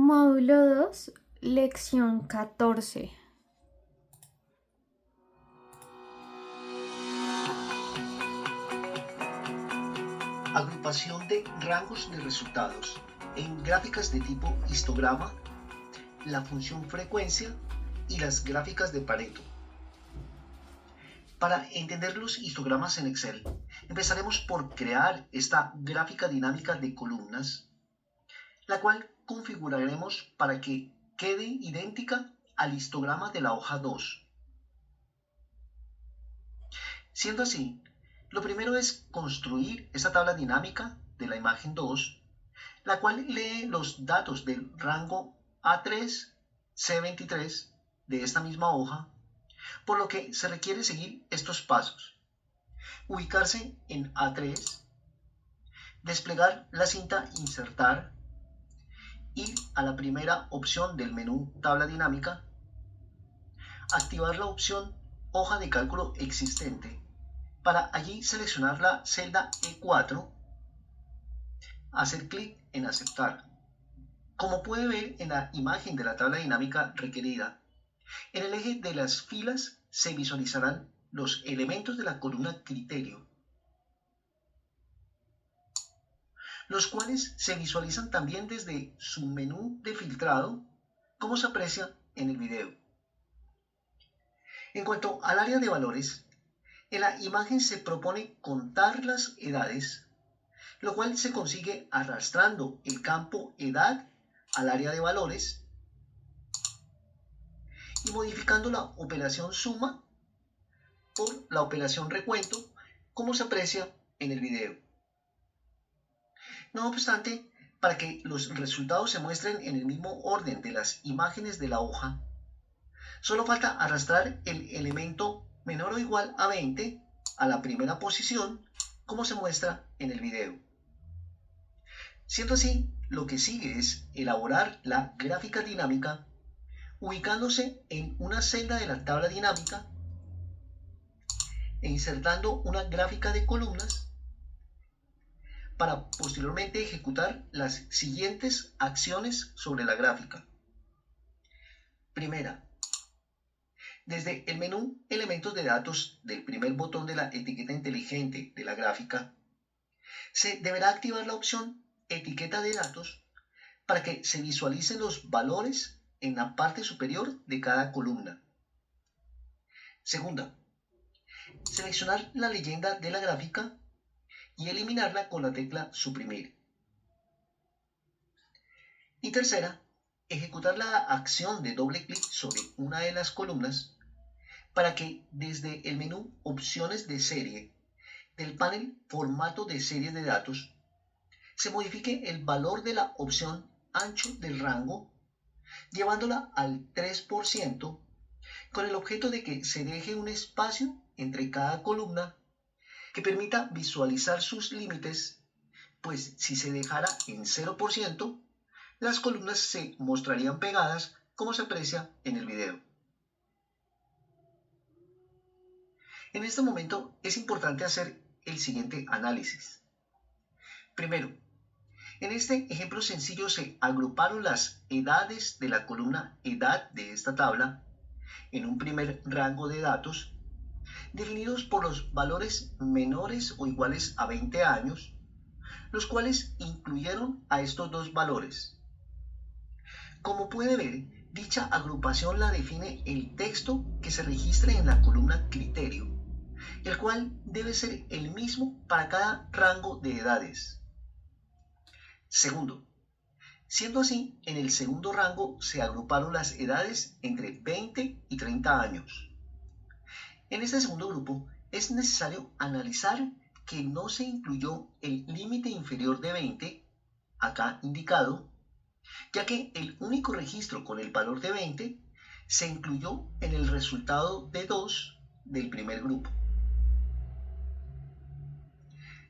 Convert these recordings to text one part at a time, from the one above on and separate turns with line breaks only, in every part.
Módulo 2, lección 14.
Agrupación de rangos de resultados en gráficas de tipo histograma, la función frecuencia y las gráficas de Pareto. Para entender los histogramas en Excel, empezaremos por crear esta gráfica dinámica de columnas, la cual configuraremos para que quede idéntica al histograma de la hoja 2. Siendo así, lo primero es construir esta tabla dinámica de la imagen 2, la cual lee los datos del rango A3, C23 de esta misma hoja, por lo que se requiere seguir estos pasos. Ubicarse en A3, desplegar la cinta Insertar, ir a la primera opción del menú Tabla dinámica, activar la opción Hoja de cálculo existente, para allí seleccionar la celda E4, hacer clic en Aceptar. Como puede ver en la imagen de la tabla dinámica requerida, en el eje de las filas se visualizarán los elementos de la columna Criterio, los cuales se visualizan también desde su menú de filtrado, como se aprecia en el video. En cuanto al área de valores, en la imagen se propone contar las edades, lo cual se consigue arrastrando el campo edad al área de valores y modificando la operación suma por la operación recuento, como se aprecia en el video. No obstante, para que los resultados se muestren en el mismo orden de las imágenes de la hoja, solo falta arrastrar el elemento menor o igual a 20 a la primera posición, como se muestra en el video. Siendo así, lo que sigue es elaborar la gráfica dinámica ubicándose en una celda de la tabla dinámica e insertando una gráfica de columnas para posteriormente ejecutar las siguientes acciones sobre la gráfica. Primera, desde el menú Elementos de datos del primer botón de la etiqueta inteligente de la gráfica, se deberá activar la opción Etiqueta de datos para que se visualicen los valores en la parte superior de cada columna. Segunda, seleccionar la leyenda de la gráfica y eliminarla con la tecla Suprimir. Y tercera, ejecutar la acción de doble clic sobre una de las columnas para que desde el menú Opciones de serie del panel Formato de serie de datos se modifique el valor de la opción Ancho del rango, llevándola al 3%, con el objeto de que se deje un espacio entre cada columna que permita visualizar sus límites, pues si se dejara en 0%, las columnas se mostrarían pegadas, como se aprecia en el video. En este momento es importante hacer el siguiente análisis. Primero, en este ejemplo sencillo se agruparon las edades de la columna edad de esta tabla en un primer rango de datos, definidos por los valores menores o iguales a 20 años, los cuales incluyeron a estos dos valores. Como puede ver, dicha agrupación la define el texto que se registre en la columna Criterio, el cual debe ser el mismo para cada rango de edades. Segundo, siendo así, en el segundo rango se agruparon las edades entre 20 y 30 años. En este segundo grupo es necesario analizar que no se incluyó el límite inferior de 20, acá indicado, ya que el único registro con el valor de 20 se incluyó en el resultado de 2 del primer grupo.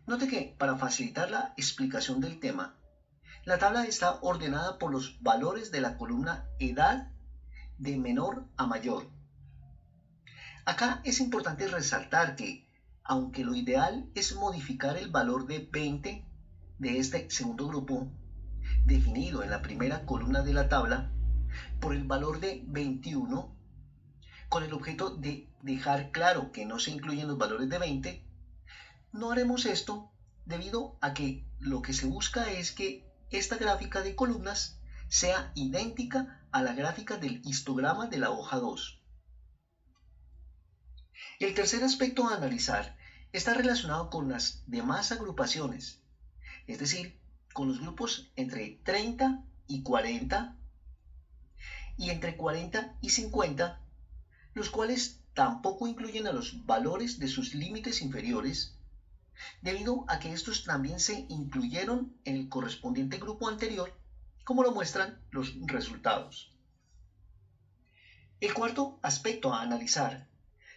Note que para facilitar la explicación del tema, la tabla está ordenada por los valores de la columna edad de menor a mayor. Acá es importante resaltar que, aunque lo ideal es modificar el valor de 20 de este segundo grupo, definido en la primera columna de la tabla por el valor de 21, con el objeto de dejar claro que no se incluyen los valores de 20, no haremos esto debido a que lo que se busca es que esta gráfica de columnas sea idéntica a la gráfica del histograma de la hoja 2. El tercer aspecto a analizar está relacionado con las demás agrupaciones, es decir, con los grupos entre 30 y 40 y entre 40 y 50, los cuales tampoco incluyen a los valores de sus límites inferiores, debido a que estos también se incluyeron en el correspondiente grupo anterior, como lo muestran los resultados. El cuarto aspecto a analizar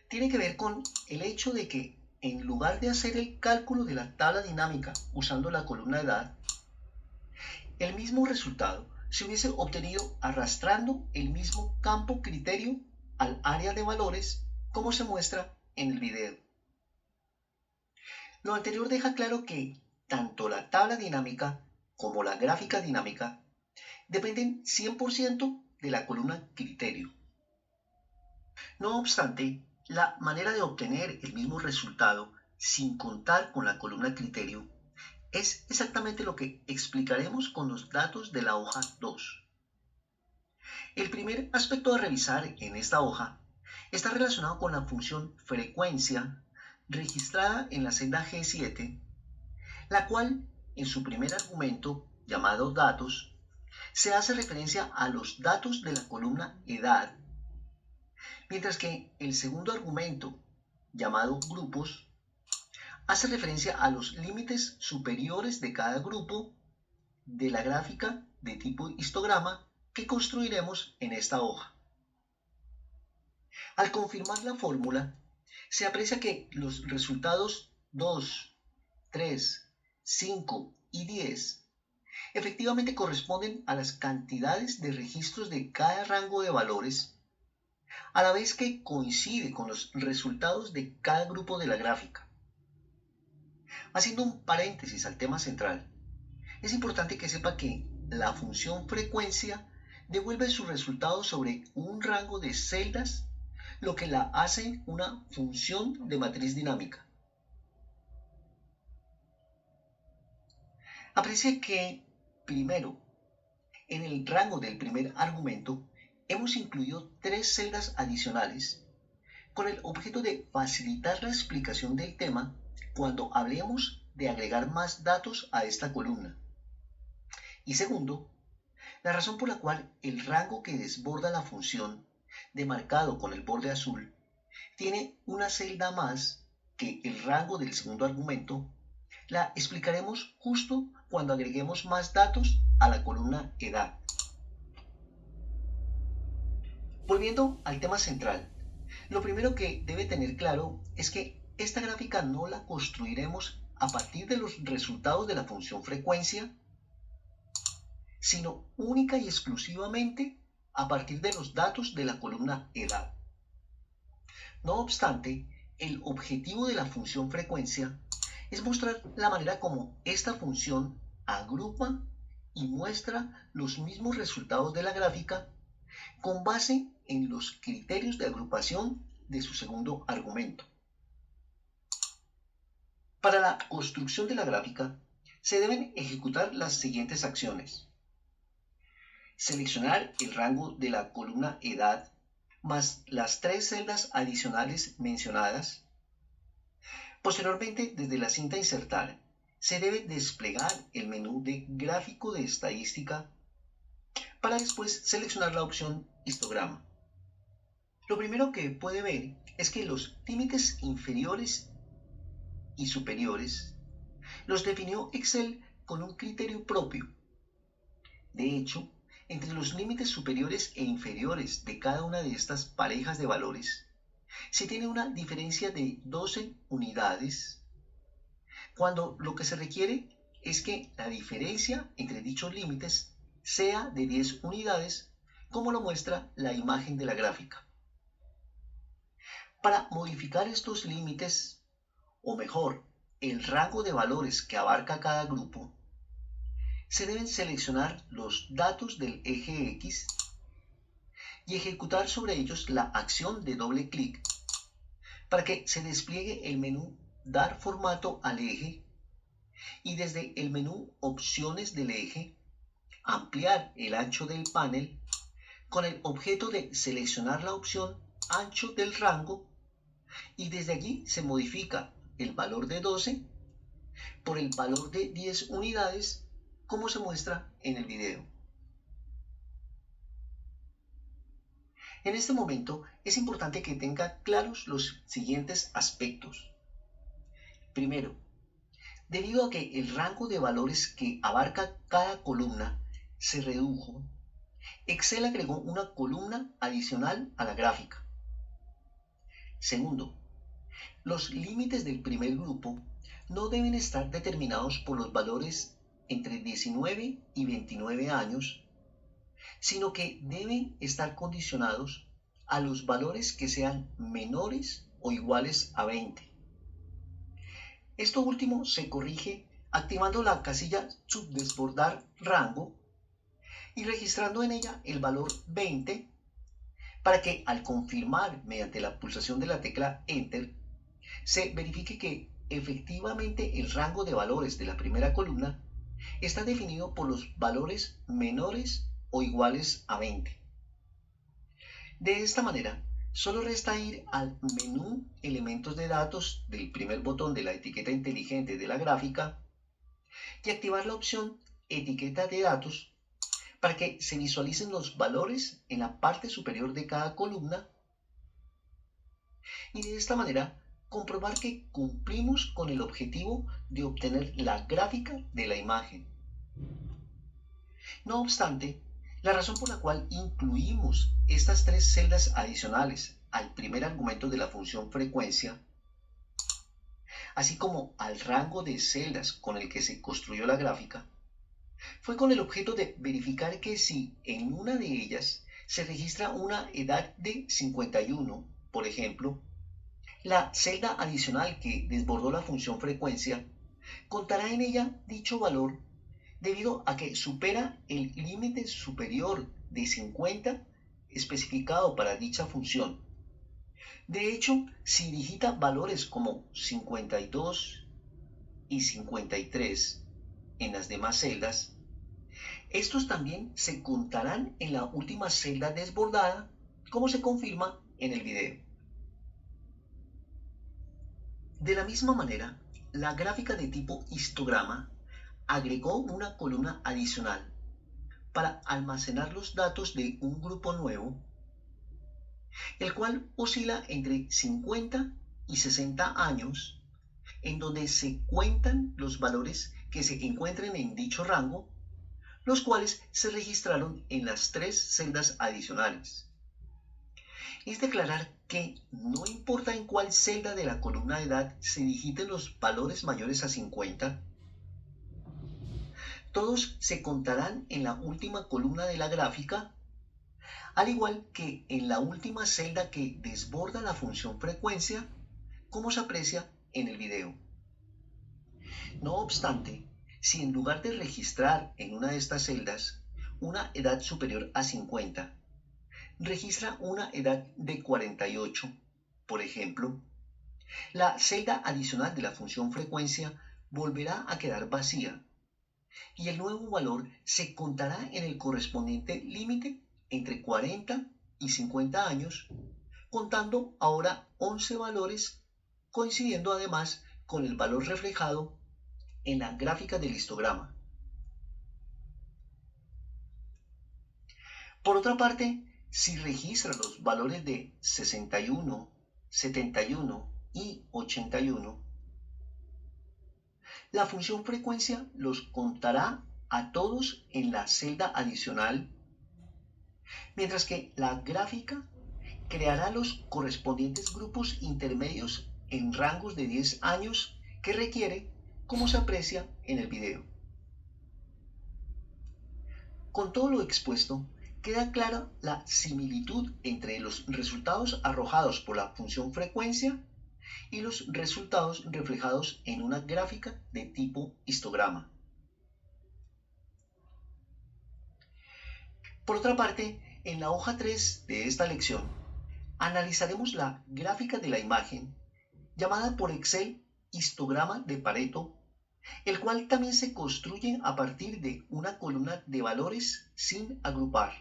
tiene que ver con el hecho de que en lugar de hacer el cálculo de la tabla dinámica usando la columna de edad, el mismo resultado se hubiese obtenido arrastrando el mismo campo criterio al área de valores, como se muestra en el video. Lo anterior deja claro que tanto la tabla dinámica como la gráfica dinámica dependen 100% de la columna criterio. No obstante, la manera de obtener el mismo resultado sin contar con la columna criterio es exactamente lo que explicaremos con los datos de la hoja 2. El primer aspecto a revisar en esta hoja está relacionado con la función frecuencia registrada en la celda G7, la cual en su primer argumento, llamado datos, se hace referencia a los datos de la columna edad, mientras que el segundo argumento, llamado grupos, hace referencia a los límites superiores de cada grupo de la gráfica de tipo histograma que construiremos en esta hoja. Al confirmar la fórmula, se aprecia que los resultados 2, 3, 5 y 10 efectivamente corresponden a las cantidades de registros de cada rango de valores, a la vez que coincide con los resultados de cada grupo de la gráfica. Haciendo un paréntesis al tema central, es importante que sepa que la función frecuencia devuelve sus resultados sobre un rango de celdas, lo que la hace una función de matriz dinámica. Aprecie que, primero, en el rango del primer argumento, hemos incluido 3 celdas adicionales con el objeto de facilitar la explicación del tema cuando hablemos de agregar más datos a esta columna. Y segundo, la razón por la cual el rango que desborda la función, demarcado con el borde azul, tiene una celda más que el rango del segundo argumento, la explicaremos justo cuando agreguemos más datos a la columna edad. Volviendo al tema central, lo primero que debe tener claro es que esta gráfica no la construiremos a partir de los resultados de la función frecuencia, sino única y exclusivamente a partir de los datos de la columna edad. No obstante, el objetivo de la función frecuencia es mostrar la manera como esta función agrupa y muestra los mismos resultados de la gráfica con base en los criterios de agrupación de su segundo argumento. Para la construcción de la gráfica, se deben ejecutar las siguientes acciones. Seleccionar el rango de la columna edad más las 3 celdas adicionales mencionadas. Posteriormente, desde la cinta insertar, se debe desplegar el menú de gráfico de estadística para después seleccionar la opción histograma. Lo primero que puede ver es que los límites inferiores y superiores los definió Excel con un criterio propio. De hecho, entre los límites superiores e inferiores de cada una de estas parejas de valores, se tiene una diferencia de 12 unidades, cuando lo que se requiere es que la diferencia entre dichos límites sea de 10 unidades, como lo muestra la imagen de la gráfica. Para modificar estos límites, o mejor, el rango de valores que abarca cada grupo, se deben seleccionar los datos del eje X y ejecutar sobre ellos la acción de doble clic para que se despliegue el menú Dar formato al eje y desde el menú Opciones del eje ampliar el ancho del panel con el objeto de seleccionar la opción Ancho del rango y desde allí se modifica el valor de 12 por el valor de 10 unidades como se muestra en el video. En este momento es importante que tenga claros los siguientes aspectos. Primero, debido a que el rango de valores que abarca cada columna se redujo, Excel agregó una columna adicional a la gráfica. Segundo, los límites del primer grupo no deben estar determinados por los valores entre 19 y 29 años, sino que deben estar condicionados a los valores que sean menores o iguales a 20. Esto último se corrige activando la casilla Subdesbordar rango y registrando en ella el valor 20 para que al confirmar mediante la pulsación de la tecla Enter se verifique que efectivamente el rango de valores de la primera columna está definido por los valores menores o iguales a 20. De esta manera, solo resta ir al menú Elementos de datos del primer botón de la etiqueta inteligente de la gráfica y activar la opción Etiqueta de datos para que se visualicen los valores en la parte superior de cada columna y de esta manera comprobar que cumplimos con el objetivo de obtener la gráfica de la imagen. No obstante, la razón por la cual incluimos estas tres celdas adicionales al primer argumento de la función frecuencia, así como al rango de celdas con el que se construyó la gráfica, fue con el objeto de verificar que si en una de ellas se registra una edad de 51, por ejemplo, la celda adicional que desbordó la función frecuencia contará en ella dicho valor debido a que supera el límite superior de 50 especificado para dicha función. De hecho, si digita valores como 52 y 53 en las demás celdas, estos también se contarán en la última celda desbordada, como se confirma en el video. De la misma manera, la gráfica de tipo histograma agregó una columna adicional para almacenar los datos de un grupo nuevo, el cual oscila entre 50 y 60 años, en donde se cuentan los valores que se encuentren en dicho rango, los cuales se registraron en las tres celdas adicionales. Es declarar que no importa en cuál celda de la columna de edad se digiten los valores mayores a 50, todos se contarán en la última columna de la gráfica, al igual que en la última celda que desborda la función frecuencia, como se aprecia en el video. No obstante, si en lugar de registrar en una de estas celdas una edad superior a 50, registra una edad de 48, por ejemplo, la celda adicional de la función frecuencia volverá a quedar vacía y el nuevo valor se contará en el correspondiente límite entre 40 y 50 años, contando ahora 11 valores, coincidiendo además con el valor reflejado en la gráfica del histograma. Por otra parte, si registra los valores de 61, 71 y 81, la función frecuencia los contará a todos en la celda adicional, mientras que la gráfica creará los correspondientes grupos intermedios en rangos de 10 años que requiere, como se aprecia en el video. Con todo lo expuesto, queda clara la similitud entre los resultados arrojados por la función frecuencia y los resultados reflejados en una gráfica de tipo histograma. Por otra parte, en la hoja 3 de esta lección, analizaremos la gráfica de la imagen llamada por Excel histograma de Pareto, el cual también se construye a partir de una columna de valores sin agrupar.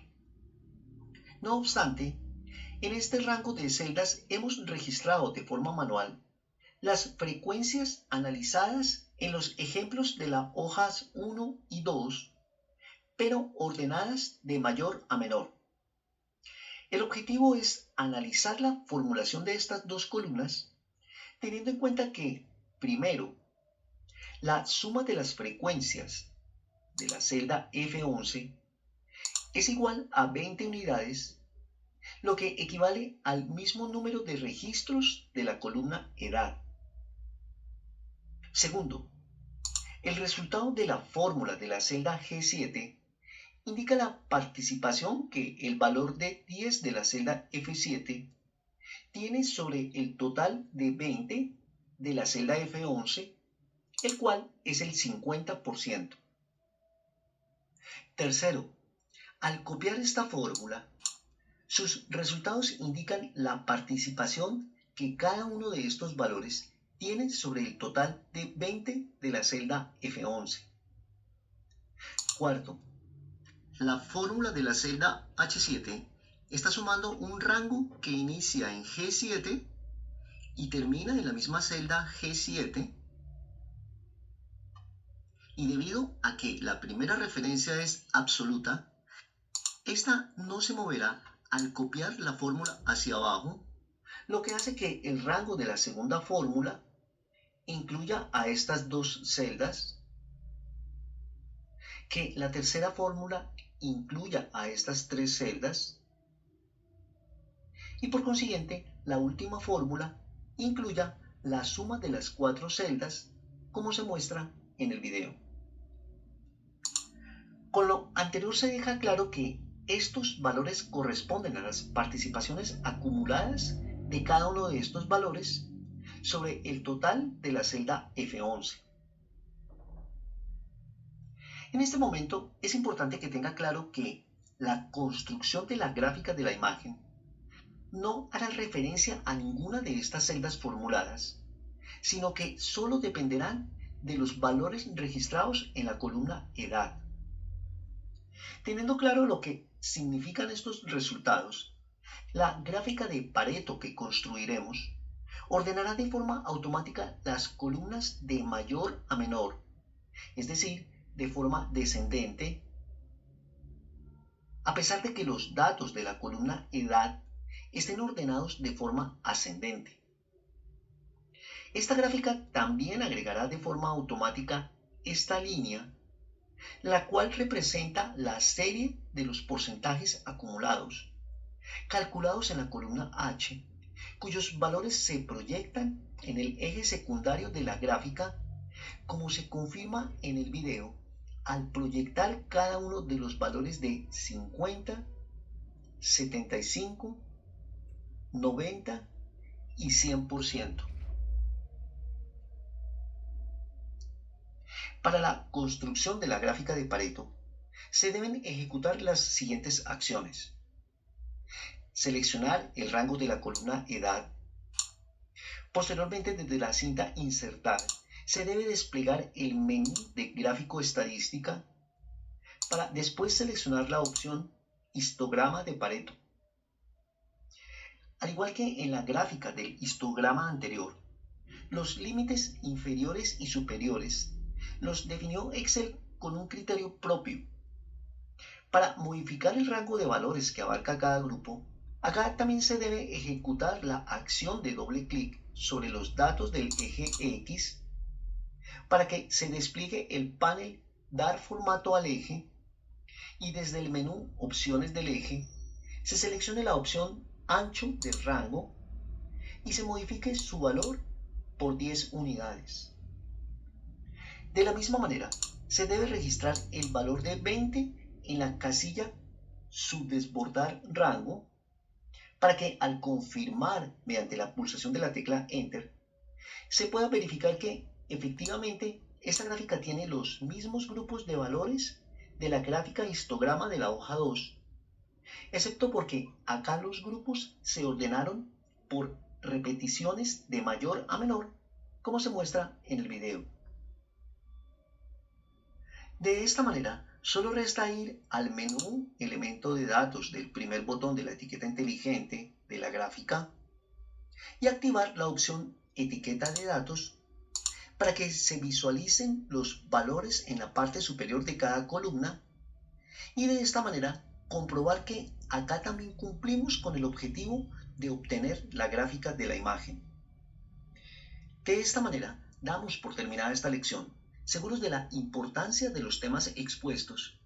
No obstante, en este rango de celdas hemos registrado de forma manual las frecuencias analizadas en los ejemplos de las hojas 1 y 2, pero ordenadas de mayor a menor. El objetivo es analizar la formulación de estas dos columnas, teniendo en cuenta que, primero, la suma de las frecuencias de la celda F11 es igual a 20 unidades, lo que equivale al mismo número de registros de la columna edad. Segundo, el resultado de la fórmula de la celda G7 indica la participación que el valor de 10 de la celda F7 tiene sobre el total de 20 de la celda F11, el cual es el 50%. Tercero, al copiar esta fórmula, sus resultados indican la participación que cada uno de estos valores tiene sobre el total de 20 de la celda F11. Cuarto, la fórmula de la celda H7 está sumando un rango que inicia en G7 y termina en la misma celda G7, y debido a que la primera referencia es absoluta, esta no se moverá al copiar la fórmula hacia abajo, lo que hace que el rango de la segunda fórmula incluya a estas dos celdas, que la tercera fórmula incluya a estas tres celdas y por consiguiente la última fórmula incluya la suma de las cuatro celdas, como se muestra en el video. Con lo anterior se deja claro que estos valores corresponden a las participaciones acumuladas de cada uno de estos valores sobre el total de la celda F11. En este momento es importante que tenga claro que la construcción de la gráfica de la imagen no hará referencia a ninguna de estas celdas formuladas, sino que solo dependerán de los valores registrados en la columna edad. Teniendo claro lo que significan estos resultados, la gráfica de Pareto que construiremos ordenará de forma automática las columnas de mayor a menor, es decir, de forma descendente, a pesar de que los datos de la columna edad estén ordenados de forma ascendente. Esta gráfica también agregará de forma automática esta línea, la cual representa la serie de los porcentajes acumulados, calculados en la columna H, cuyos valores se proyectan en el eje secundario de la gráfica, como se confirma en el video, al proyectar cada uno de los valores de 50, 75, 90 y 100%. Para la construcción de la gráfica de Pareto, se deben ejecutar las siguientes acciones. Seleccionar el rango de la columna edad. Posteriormente, desde la cinta Insertar, se debe desplegar el menú de gráfico estadística para después seleccionar la opción histograma de Pareto. Al igual que en la gráfica del histograma anterior, los límites inferiores y superiores los definió Excel con un criterio propio. Para modificar el rango de valores que abarca cada grupo, acá también se debe ejecutar la acción de doble clic sobre los datos del eje X para que se despliegue el panel Dar formato al eje y desde el menú Opciones del eje se seleccione la opción Ancho de rango y se modifique su valor por 10 unidades. De la misma manera, se debe registrar el valor de 20 en la casilla Subdesbordar rango para que al confirmar mediante la pulsación de la tecla Enter se pueda verificar que efectivamente esta gráfica tiene los mismos grupos de valores de la gráfica histograma de la hoja 2 excepto porque acá los grupos se ordenaron por repeticiones de mayor a menor, como se muestra en el video. De esta manera, solo resta ir al menú elemento de datos del primer botón de la etiqueta inteligente de la gráfica y activar la opción etiqueta de datos para que se visualicen los valores en la parte superior de cada columna y de esta manera comprobar que acá también cumplimos con el objetivo de obtener la gráfica de la imagen. De esta manera damos por terminada esta lección, seguros de la importancia de los temas expuestos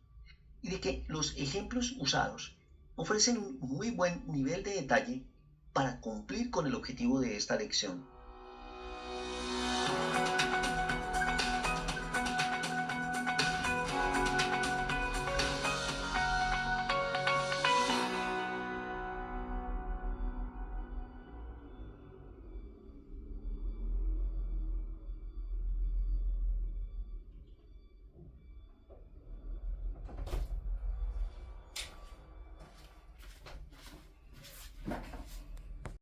y de que los ejemplos usados ofrecen un muy buen nivel de detalle para cumplir con el objetivo de esta lección.